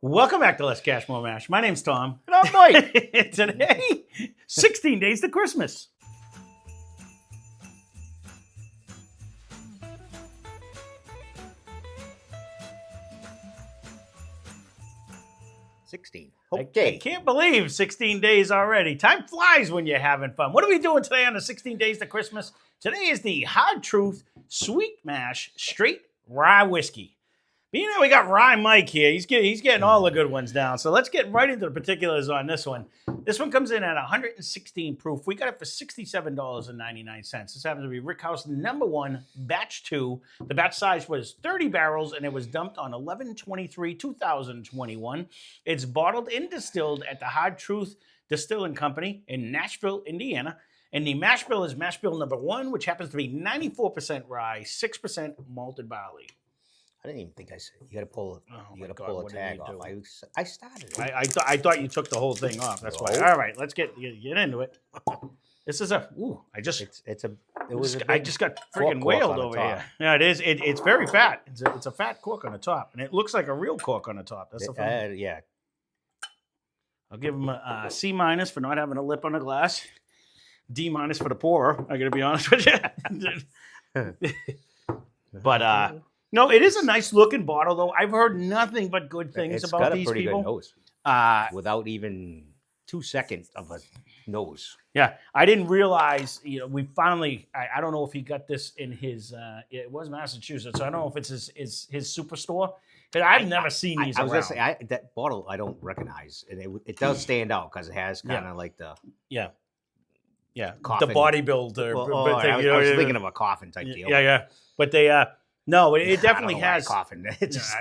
Welcome back to Less Cash, More Mash. My name's Tom. And I'm Mike. Today, 16 days to Christmas. Okay. I can't believe 16 days already. Time flies when you're having fun. What are we doing today on the 16 days to Christmas? Today is the Hard Truth Sweet Mash Straight Rye Whiskey. But you know, we got Rye Mike here. He's getting all the good ones down. So let's get right into the particulars on this one. This one comes in at 116 proof. We got it for $67.99. This happens to be Rickhouse #1, batch 2. The batch size was 30 barrels, and it was dumped on 11/23/2021. It's bottled and distilled at the Hard Truth Distilling Company in Nashville, Indiana. And the mash bill is mash bill #1, which happens to be 94% rye, 6% malted barley. I didn't even think I said you got to pull. You got to pull a what did tag you off. do? I started. I thought you took the whole thing off. That's why. No. All right, let's get into it. This is a. Ooh, I just got freaking cork whaled on the over top. here. Yeah, it is. It's very fat. It's a fat cork on the top, and it looks like a real cork on the top. That's the fun. Yeah. I'll give him a C- for not having a lip on the glass. D- for the pourer. I got to be honest with you. But no, it is a nice looking bottle, though. I've heard nothing but good things It's about got a these pretty people. good nose. Without even 2 seconds of a nose. Yeah, I didn't realize. We finally. I don't know if he got this in his. It was Massachusetts, so I don't know if it's his superstore. Because I've never seen these I was around. gonna say that bottle I don't recognize, and it does stand out because it has kind of like the yeah, coffin. the bodybuilder. Well, thing, I was thinking of a coffin type deal. Yeah. But they. No, it I don't definitely know why has. a coffin. It just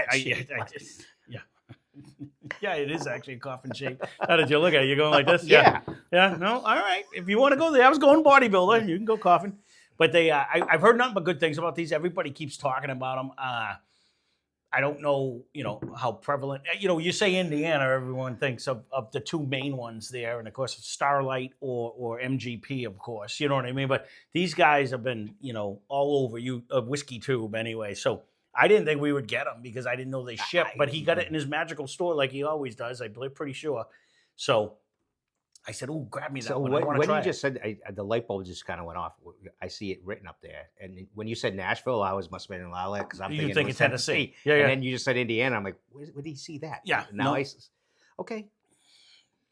Yeah, it is actually a coffin shape. How did you look at it? You're going like this? Yeah. Yeah, no, all right. If you want to go there, I was going bodybuilder. You can go coffin. But they, I've heard nothing but good things about these. Everybody keeps talking about them. I don't know, how prevalent. You say Indiana, everyone thinks of the two main ones there, and of course Starlight or MGP, of course. You know what I mean? But these guys have been, all over whiskey tube anyway. So I didn't think we would get them because I didn't know they shipped. But he got it in his magical store like he always does. I'm pretty sure. So I said, "Oh, grab me that So one. I want to when try you it." just said the light bulb just kind of went off. I see it written up there, and when you said Nashville, I must have been in Lilac because I'm You thinking think it it's was Tennessee. Yeah. And then you just said Indiana. I'm like, where did he see that? Yeah, Now no. okay.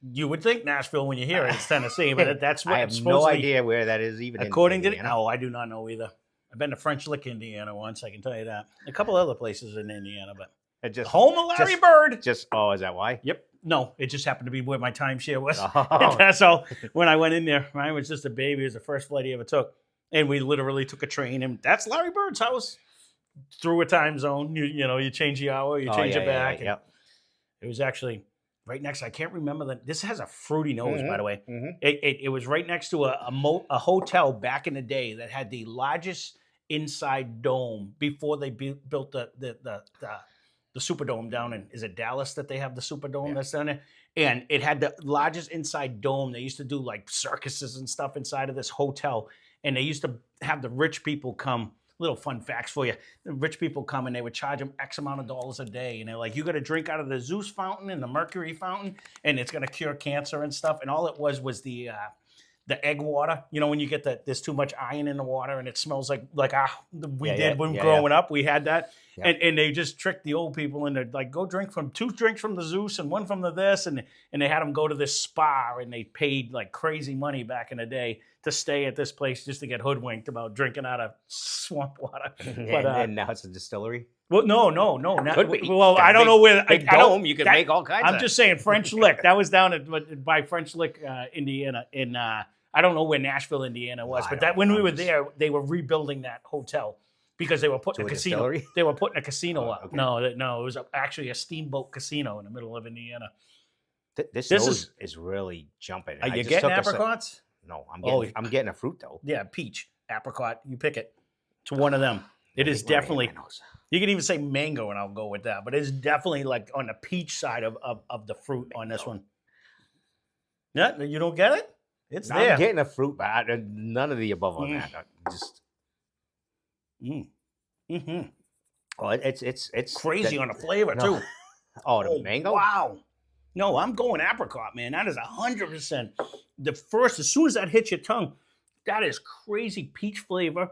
You would think Nashville when you hear it, it's Tennessee, but that's what I it's have supposed no to be. idea where that is even. According in to Indiana. no, I do not know either. I've been to French Lick, Indiana once. I can tell you that. A couple other places in Indiana, but It just home of Larry Bird. Is that why? Yep. No, it just happened to be where my timeshare was. Oh. That's all. When I went in there, Ryan was just a baby. It was the first flight he ever took, and we literally took a train, and that's Larry Bird's house. Through a time zone, you change the hour, you change it back. Yeah. It was actually right next. I can't remember that. This has a fruity nose, by the way. Mm-hmm. It was right next to a hotel back in the day that had the largest inside dome before they built the Superdome down in, is it Dallas that they have the Superdome that's down there? And it had the largest inside dome. They used to do like circuses and stuff inside of this hotel. And they used to have the rich people come. Little fun facts for you. The rich people come and they would charge them X amount of dollars a day. And they're like, you got to drink out of the Zeus fountain and the Mercury fountain, and it's going to cure cancer and stuff. And all it was the egg water. When you get there's too much iron in the water and it smells like growing up, we had that. Yeah. And they just tricked the old people into like, go drink from 2 drinks from the Zeus and 1 from the this. And they had them go to this spa, and they paid like crazy money back in the day to stay at this place just to get hoodwinked about drinking out of swamp water. But, and now it's a distillery? Well, no. Could be. Well, I don't know where. Big dome, you can make all kinds I'm just saying French Lick. That was down by French Lick, Indiana. In I don't know where Nashville, Indiana was, but when we were there, they were rebuilding that hotel because they were putting a casino. Distillery? They were putting a casino up. Okay. No, it was actually a steamboat casino in the middle of Indiana. This nose is really jumping. Are you getting apricots? No, I'm getting a fruit though. Yeah, peach, apricot. You pick it. To one of them. It is definitely. You can even say mango, and I'll go with that. But it's definitely like on the peach side of the fruit on this one. Yeah, you don't get it? It's there. I'm getting a fruit, but none of the above on that. Just. Mm-hmm. Well, it's crazy on the flavor too. Oh, the Oh, mango. wow. No, I'm going apricot, man. That is 100%. The first, as soon as that hits your tongue, that is crazy peach flavor.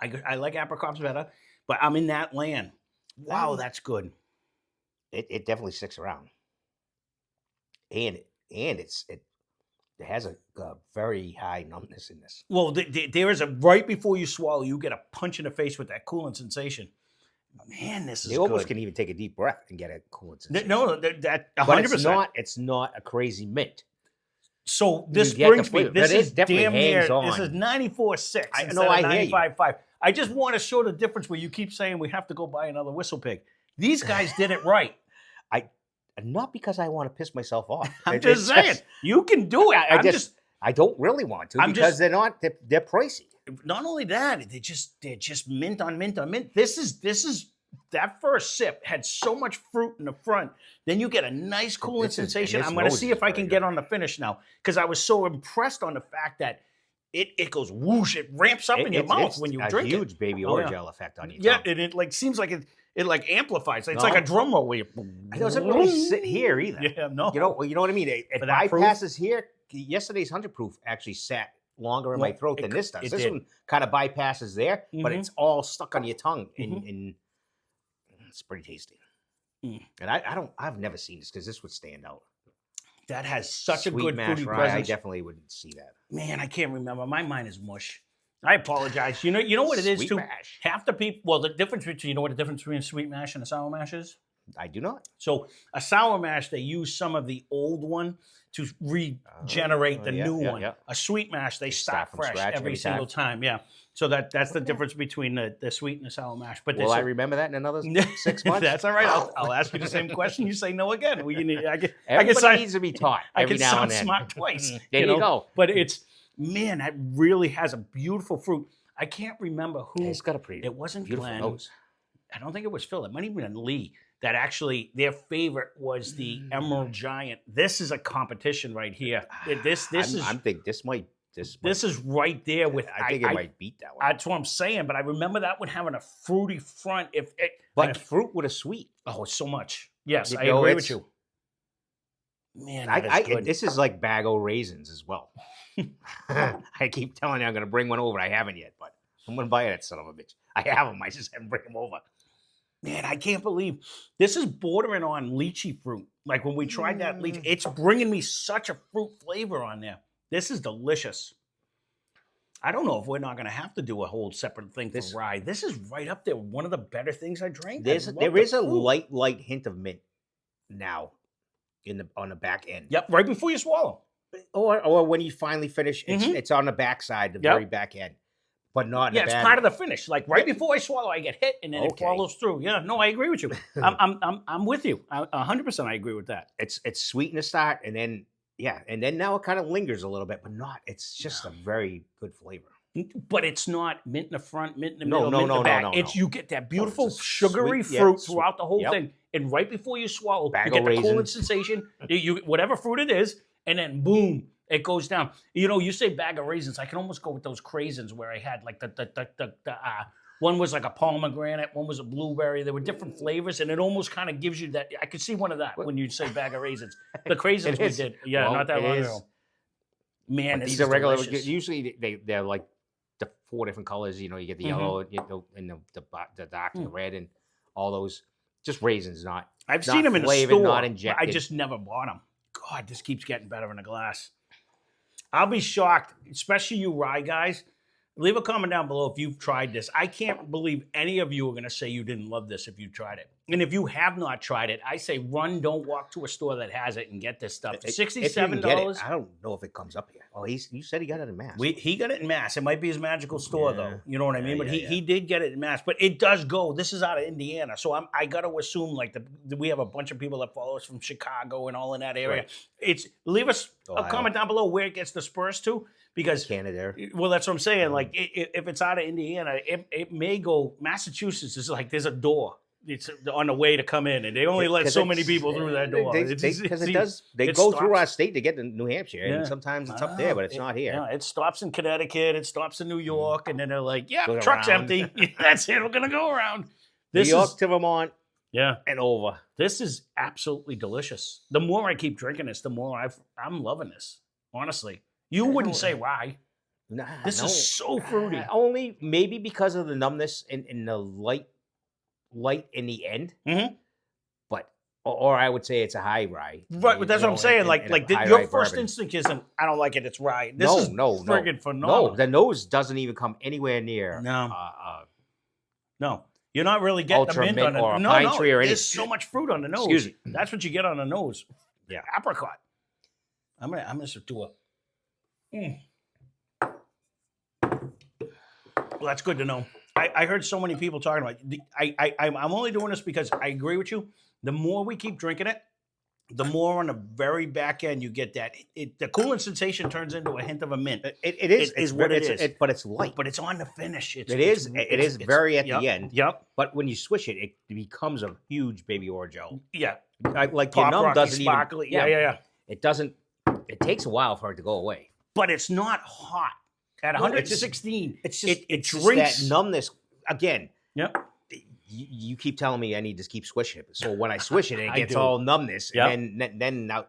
I like apricots better, but I'm in that land. Wow, that's good. It definitely sticks around, and it has a very high numbness in this. Well, there is a right before you swallow, you get a punch in the face with that cooling sensation. Man, this is You almost good. can even take a deep breath and get a cooling sensation. No, that but 100%. it's not a crazy mint. So You this get the brings me. flavor, This but it is definitely damn near. hangs This is on. 94.6 I instead know, of I hear you. 95.5. I just want to show the difference where you keep saying we have to go buy another whistle pig. These guys did it right. Not because I want to piss myself off. I'm just saying you can do it. I don't really want to I'm because just- they're pricey. Not only that, they're just mint on mint on mint. This is that first sip had so much fruit in the front. Then you get a nice cooling sensation. I'm going to see if I can get on the finish now because I was so impressed on the fact that it goes whoosh. It ramps up in your mouth when you drink it. It's a huge baby orgeat effect on you. Yeah, and it like seems like it like amplifies. It's like a drum roll where you. It doesn't really sit here either. Yeah, no. You know what I mean? It For that bypasses here. Yesterday's 100 proof actually sat longer in my throat than this does. This one kind of bypasses there, but it's all stuck on your tongue, and it's pretty tasty. And I've never seen this because this would stand out. That has such Sweet a good mash fruity rye, presence. I definitely wouldn't see that. Man, I can't remember. My mind is mush. I apologize. You know what it is Sweet too. mash. Half the people. Well, the difference between you know what the difference between a sweet mash and a sour mash is. I do not. So a sour mash, they use some of the old one to regenerate the new one. Yeah. A sweet mash, they start from fresh scratch every single time. Yeah. So that's the difference between the sweet and the sour mash. But Will I remember that in another 6 months? That's all right. I'll ask you the same question. You say no again. Everybody needs to be taught. I can now sound and then. smart twice. There you go. But man, that really has a beautiful fruit. I can't remember who. It's got a pretty. It wasn't beautiful Glenn. nose. I don't think it was Phil. It might even have been Lee. That actually their favorite was the Emerald Giant. This is a competition right here. This is right there with. I think it might beat that one. That's what I'm saying. But I remember that one having a fruity front. But fruit with a sweet. Oh, so much. Yes, You I know, agree with you. Man, that is good. This is like Bag-O raisins as well. I keep telling you I'm going to bring one over. I haven't yet, but I'm going to buy that son of a bitch. I have them. I just haven't bring them over. Man, I can't believe this is bordering on lychee fruit. Like when we tried that lychee, it's bringing me such a fruit flavor on there. This is delicious. I don't know if we're not going to have to do a whole separate thing for rye. This is right up there. One of the better things I drank. There is a light hint of mint now on the back end. Yep, right before you swallow. Or when you finally finish, it's on the back side, the very back end. But not it's part of the finish. Like right before I swallow, I get hit, and then it follows through. Yeah, no, I agree with you. I'm with you. 100%. I agree with that. It's sweet in the start, and then now it kind of lingers a little bit, but not. It's just a very good flavor. But it's not mint in the front, mint in the middle, mint in the back. You get that beautiful sugary fruit throughout the whole thing, and right before you swallow, you get the cooling sensation. You whatever fruit it is, and then boom. It goes down. You know, you say bag of raisins. I can almost go with those craisins where I had like the one was like a pomegranate, one was a blueberry. There were different flavors, and it almost kind of gives you that. I could see one of that when you say bag of raisins. The craisins we did, not that long ago. Man, these are regular. Usually they're like the 4 different colors. You know, you get the yellow, and the dark, and the red, and all those. Just raisins, not. I've seen them in the store. Not injected. I just never bought them. God, this keeps getting better in a glass. I'll be shocked, especially you rye guys. Leave a comment down below if you've tried this. I can't believe any of you are going to say you didn't love this if you tried it. And if you have not tried it, I say run, don't walk to a store that has it and get this stuff. For $67. I don't know if it comes up here. Oh, you said he got it in Mass. He got it in Mass. It might be his magical store, though. You know what I mean? But he did get it in Mass. But it does go. This is out of Indiana. So I got to assume like we have a bunch of people that follow us from Chicago and all in that area. Right. Leave us a comment down below where it gets dispersed to. Because Canada. Well, that's what I'm saying. Like, if it's out of Indiana, it may go. Massachusetts is like there's a door. It's on the way to come in, and they only let so many people through that door. They go through our state to get to New Hampshire, and sometimes it's up there, but it's not here. Yeah, it stops in Connecticut, it stops in New York, and then they're like, "Yeah, truck's empty. That's it. We're gonna go around." New York to Vermont, Yeah. and over. This is absolutely delicious. The more I keep drinking this, the more I'm loving this. Honestly, you wouldn't say why. Nah, This no. is so fruity. Only maybe because of the numbness and the light in the end. Mm-hmm. But or I would say it's a high rye. Right, but that's what I'm saying. Your first bourbon. instinct isn't, I don't like it. It's rye. This No, is no, friggin' no, phenomenal. no. The nose doesn't even come anywhere near. No. No, you're not really getting Ultra a mint on mint it. or a No, pine no, tree or there's anything. so much fruit on the nose. Excuse me. That's what you get on the nose. Yeah. Apricot. I'm gonna just do a. Well, that's good to know. I heard so many people talking about. I'm only doing this because I agree with you. The more we keep drinking it, the more on the very back end you get that. The cooling sensation turns into a hint of a mint. It is. It's what it is. But it's light. But it's on the finish. It is very at the end. Yep. But when you swish it, it becomes a huge baby Orgeat. Yeah. Like Pop your numb rocky, doesn't sparkly. even. Yeah. It doesn't. It takes a while for it to go away. But it's not hot. At 116, it's just it just drinks that numbness again. Yep. You keep telling me I need to keep swishing it. So when I swish it, it I gets do. all numbness, Yep. and then now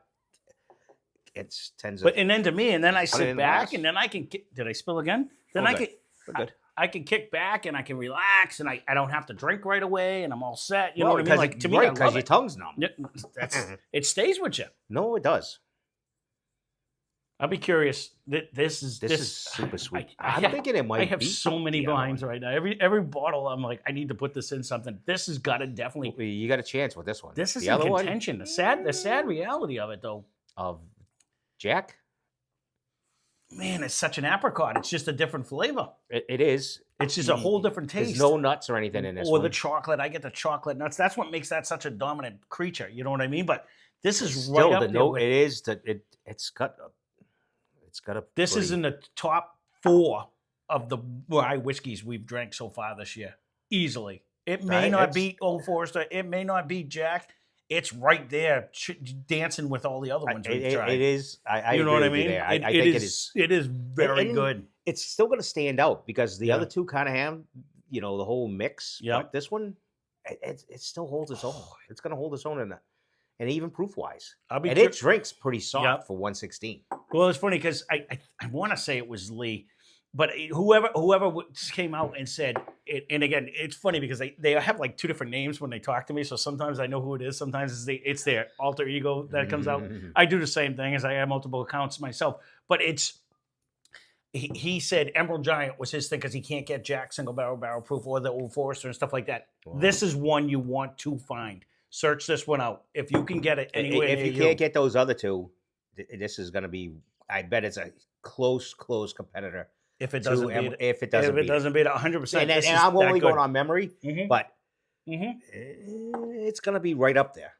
it tends. But and then to me, and then I Put it in sit the back, glass. and then I can. Did I spill again? Then We're I good. can. We're good. I can kick back and I can relax, and I don't have to drink right away, and I'm all set. You know what I mean? Like to me, I because love your it. tongue's numb. Yeah, it stays with you. No, it does. I'll be curious. This is super sweet. I I'm thinking it might. I have beat so many the other vines one. right now. Every bottle, I'm like, I need to put this in something. This has got to definitely. You got a chance with this one. This is the in other contention. The sad reality of it, though. one of Jack. Man, it's such an apricot. It's just a different flavor. It is. It's just a whole different taste. There's no nuts or anything in this or one. the chocolate. I get the chocolate nuts. That's what makes that such a dominant creature. You know what I mean? But this is Still, right up there. With, it is that it's got a. this is in the top 4 of the rye whiskeys we've drank so far this year, easily. It may Right, not it's- beat Old Forester. It may not beat Jack. It's right there, dancing with all the other ones we've tried. It is. I you know agree what I with you mean? there. I think it is. It is very And- good. It's still going to stand out because the Yeah. other two kind of have, the whole mix. Yep. But this one, it still holds its own. It's going to hold its own in that, and even proof wise, I'll be and cur- it drinks pretty soft Yep. for 116. Well, it's funny because I want to say it was Lee, but whoever came out and said it, and again, it's funny because they have like 2 different names when they talk to me. So sometimes I know who it is. Sometimes it's their alter ego that comes out. I do the same thing as I have multiple accounts myself, but he said Emerald Giant was his thing because he can't get Jack single barrel proof or the Old Forester and stuff like that. Wow. This is one you want to find. Search this one out if you can get it anywhere. If near you can't get those other two, this is going to be. I bet it's a close competitor. if it doesn't beat it. If it doesn't, If it beat doesn't beat it 100%. And this is I'm that only good. going on memory, Mhm. but Mhm. it's going to be right up there.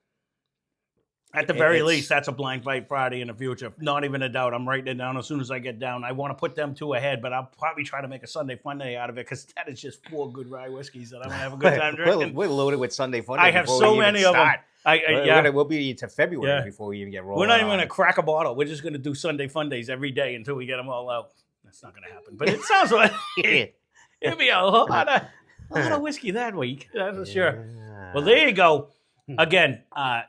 At the very It's- least, that's a blind fight Friday in the future. Not even a doubt. I'm writing it down as soon as I get down. I want to put them 2 ahead, but I'll probably try to make a Sunday fun day out of it because that is just 4 good rye whiskeys that I'm gonna have a good time drinking. We're loaded with Sunday fun. I have so many of them. We'll be into February Yeah. before we even get rolling. We're not even gonna crack a bottle. We're just gonna do Sunday fun days every day until we get them all out. That's not gonna happen. But it sounds like it'll be a lot of whiskey that week. That's for sure. Well, there you go. Again,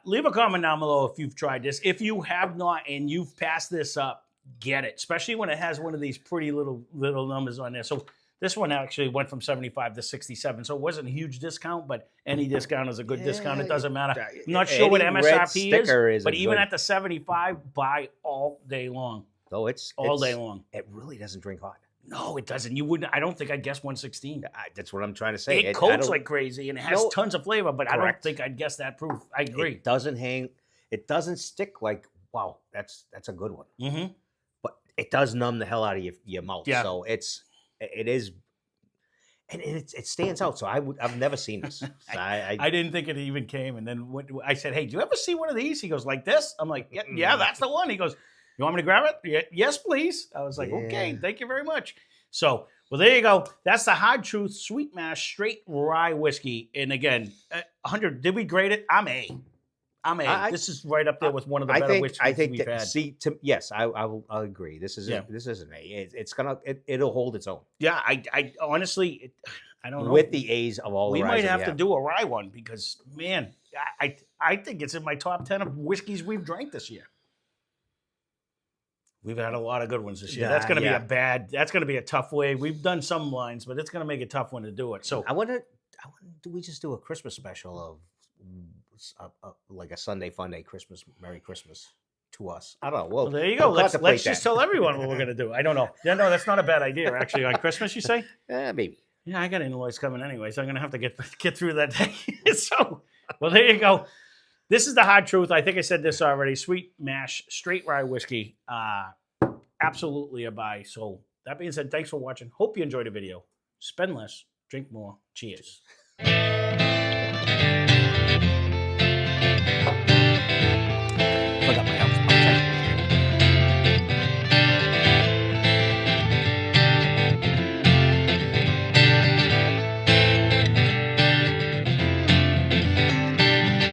leave a comment down below if you've tried this. If you have not and you've passed this up, get it. Especially when it has one of these pretty little numbers on there. So this one actually went from 75 to 67. So it wasn't a huge discount, but any discount is a good discount. It doesn't matter. I'm not sure what Any red MSRP sticker is, is but a even good- at the 75, buy all day long. Though it's All day long. It really doesn't drink hot. No, it doesn't. You wouldn't. I don't think I'd guess 116. That's what I'm trying to say. It I coats don't- like crazy and it has No. tons of flavor, but I don't Correct. think I'd guess that proof. I agree. It doesn't hang. It doesn't stick like wow. That's a good one. Mm-hmm. But it does numb the hell out of your mouth. Yeah. So it is, and it stands out. So I've never seen this. So I didn't think it even came. And then I said, hey, do you ever see one of these? He goes, like this? I'm like, yeah, that's the one. He goes, you want me to grab it? Yes, please. I was like, okay, Yeah. thank you very much. So, well, there you go. That's the Hard Truth Sweet Mash Straight Rye Whiskey. And again, 100, did we grade it? I'm A. This is right up there with one of the better whiskeys I think we've that, had. yes, I'll agree. This is Yeah. this is an A. It'll hold its own. Yeah, I honestly, I don't know. With the A's of all the we Ryes might have to have. do a rye one because, man, I think it's in my top 10 of whiskeys we've drank this year. We've had a lot of good ones this year. That's going to be that's going to be a tough way. We've done some lines, but it's going to make a tough one to do it. So I wonder, do we just do a Christmas special of like a Sunday Fun Day Christmas, Merry Christmas to us? I don't know. Well, there you go. Let's just tell everyone what we're going to do. I don't know. Yeah, no, that's not a bad idea, actually, on Christmas, you say? Maybe. Yeah, I got in-laws coming anyway, so I'm going to have to get through that day. So, well, there you go. This is the hard truth. I think I said this already. Sweet mash, straight rye whiskey. Absolutely a buy. So that being said, thanks for watching. Hope you enjoyed the video. Spend less, drink more. Cheers.